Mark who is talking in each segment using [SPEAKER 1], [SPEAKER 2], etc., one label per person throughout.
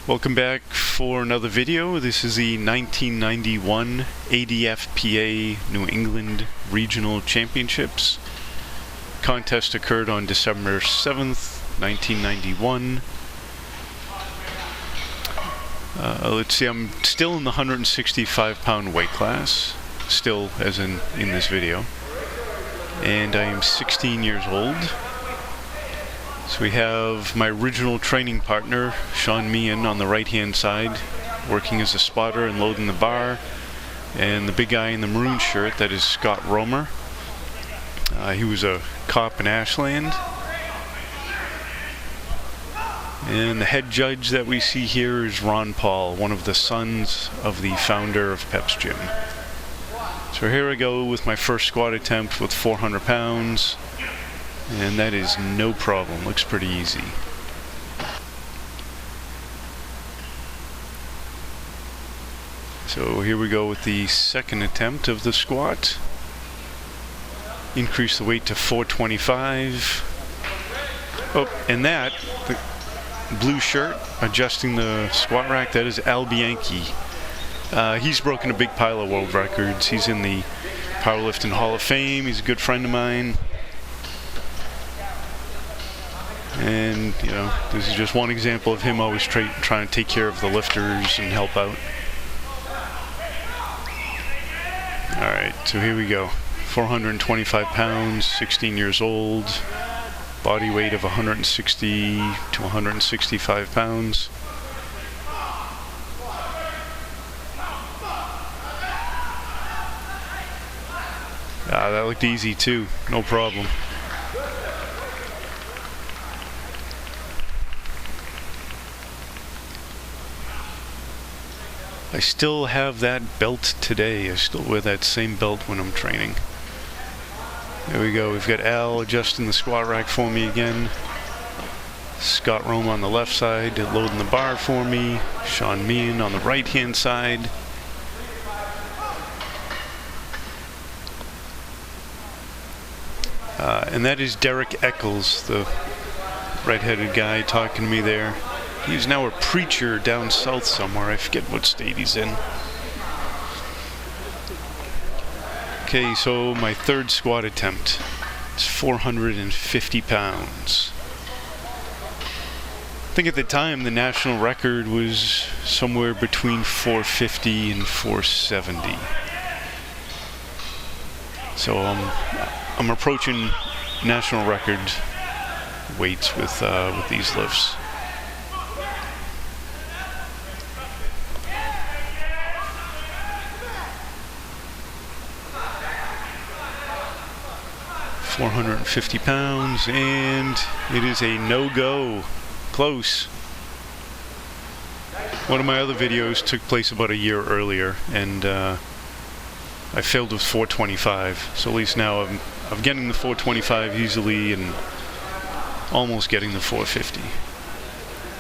[SPEAKER 1] Welcome back for another video. This is the 1991 ADFPA New England Regional Championships. Contest occurred on December 7th, 1991. Let's see, I'm still in the 165 pound weight class, still as in this video. And I am 16 years old. So we have my original training partner, Sean Meehan, on the right-hand side, working as a spotter and loading the bar. And the big guy in the maroon shirt, that is Scott Romer. He was a cop in Ashland. And the head judge that we see here is Ron Paul, one of the sons of the founder of Pep's Gym. So here I go with my first squat attempt with 400 pounds. And that is no problem, looks pretty easy. So here we go with the second attempt of the squat. Increase the weight to 425. Oh, and that, the blue shirt, adjusting the squat rack, that is Al Bianchi. He's broken a big pile of world records. He's in the Powerlifting Hall of Fame. He's a good friend of mine. And, you know, this is just one example of him always trying to take care of the lifters and help out. Alright, so here we go. 425 pounds, 16 years old, body weight of 160 to 165 pounds. That looked easy too, no problem. I still have that belt today. I still wear that same belt when I'm training. There we go. We've got Al adjusting the squat rack for me again. Scott Rome on the left side loading the bar for me. Sean Meehan on the right hand side. And that is Derek Eccles, the red-headed guy talking to me there. He's now a preacher down south somewhere. I forget what state he's in. Okay, so my third squat attempt is 450 pounds. I think at the time the national record was somewhere between 450 and 470. So I'm approaching national record weights with these lifts. $450 pounds, and it is a no-go. Close. One of my other videos took place about a year earlier, and I failed with 425. So at least now I'm getting the 425 easily and almost getting the 450.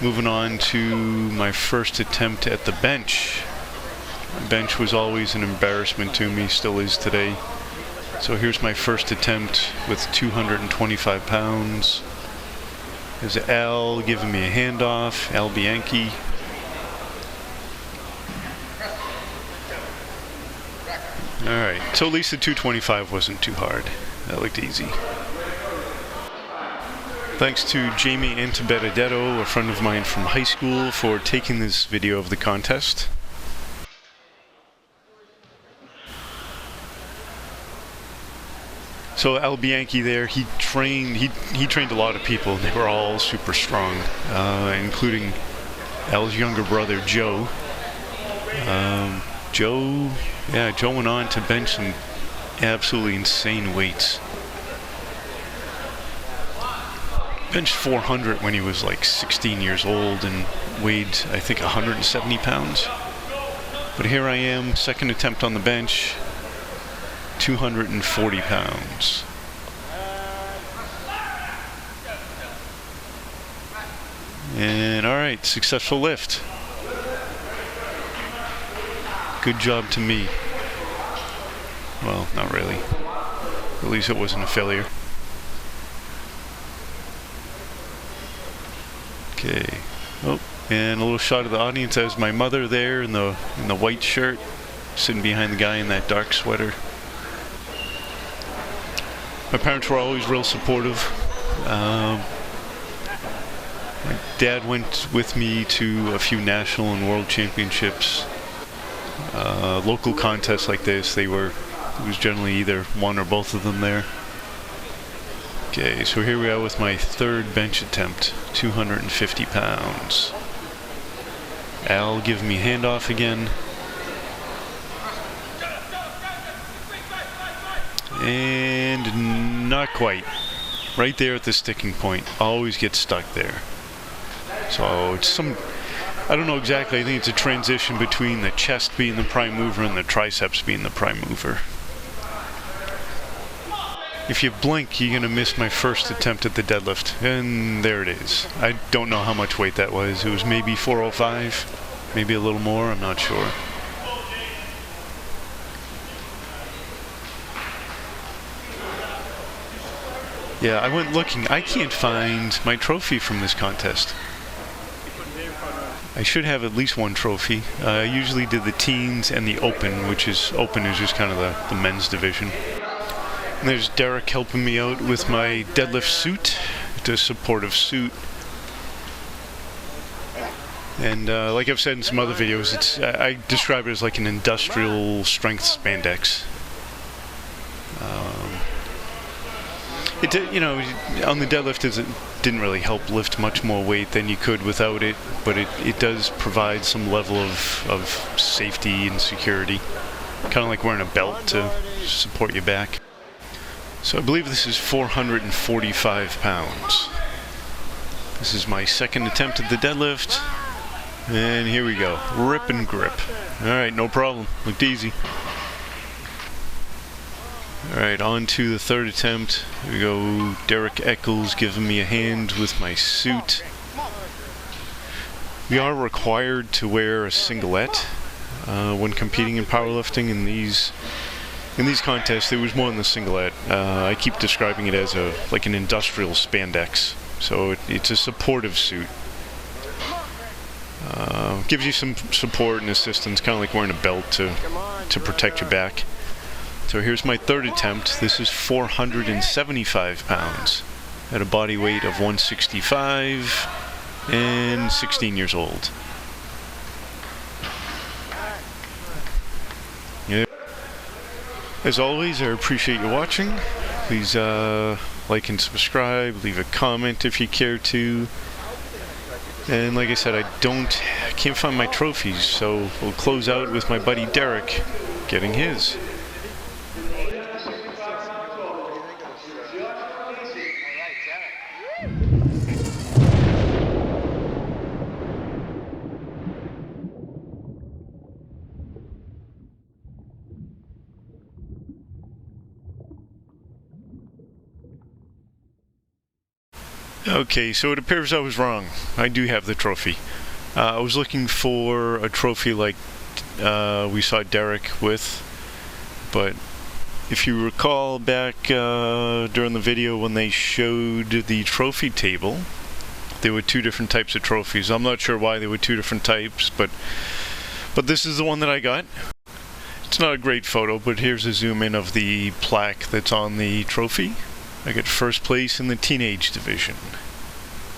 [SPEAKER 1] Moving on to my first attempt at the bench. My bench was always an embarrassment to me, still is today. So here's my first attempt with 225 pounds. There's Al giving me a handoff, Al Bianchi. Alright, so at least the 225 wasn't too hard. That looked easy. Thanks to Jamie Antibenedetto, a friend of mine from high school, for taking this video of the contest. So Al Bianchi there, he trained a lot of people, and they were all super strong, including Al's younger brother, Joe. Joe went on to bench some absolutely insane weights. Benched 400 when he was like 16 years old and weighed, I think, 170 pounds. But here I am, second attempt on the bench. 240 pounds. And alright, successful lift. Good job to me. Well, not really. At least it wasn't a failure. Okay. Oh, And a little shot of the audience. That was my mother there in the white shirt, sitting behind the guy in that dark sweater. My parents were always real supportive. My dad went with me to a few national and world championships. Local contests like this, it was generally either one or both of them there. Okay, so here we are with my third bench attempt, 250 pounds. Al give me handoff again. And not quite. Right there at the sticking point. Always get stuck there. So it's I don't know exactly, I think it's a transition between the chest being the prime mover and the triceps being the prime mover. If you blink, you're going to miss my first attempt at the deadlift. And there it is. I don't know how much weight that was. It was maybe 405, maybe a little more, I'm not sure. Yeah, I went looking. I can't find my trophy from this contest. I should have at least one trophy. I usually did the teens and the open, which is just kind of the men's division. And there's Derek helping me out with my deadlift suit, the supportive suit. And like I've said in some other videos, I describe it as like an industrial strength spandex. On the deadlift it didn't really help lift much more weight than you could without it, but it does provide some level of safety and security. Kind of like wearing a belt to support your back. So I believe this is 445 pounds. This is my second attempt at the deadlift. And here we go. Rip and grip. Alright, no problem. Looked easy. Alright, on to the third attempt. Here we go. Derek Eccles giving me a hand with my suit. We are required to wear a singlet when competing in powerlifting. In these contests, it was more than the singlet. I keep describing it as like an industrial spandex. So it's a supportive suit. Gives you some support and assistance, kind of like wearing a belt to protect your back. So here's my third attempt. This is 475 pounds at a body weight of 165 and 16 years old. Yeah. As always, I appreciate you watching. Please like and subscribe, leave a comment if you care to. And like I said, I can't find my trophies, so we'll close out with my buddy Derek getting his. Okay, so it appears I was wrong. I do have the trophy. I was looking for a trophy like we saw Derek with, but if you recall back during the video when they showed the trophy table, there were two different types of trophies. I'm not sure why there were two different types, but this is the one that I got. It's not a great photo, but here's a zoom in of the plaque that's on the trophy. I got first place in the teenage division.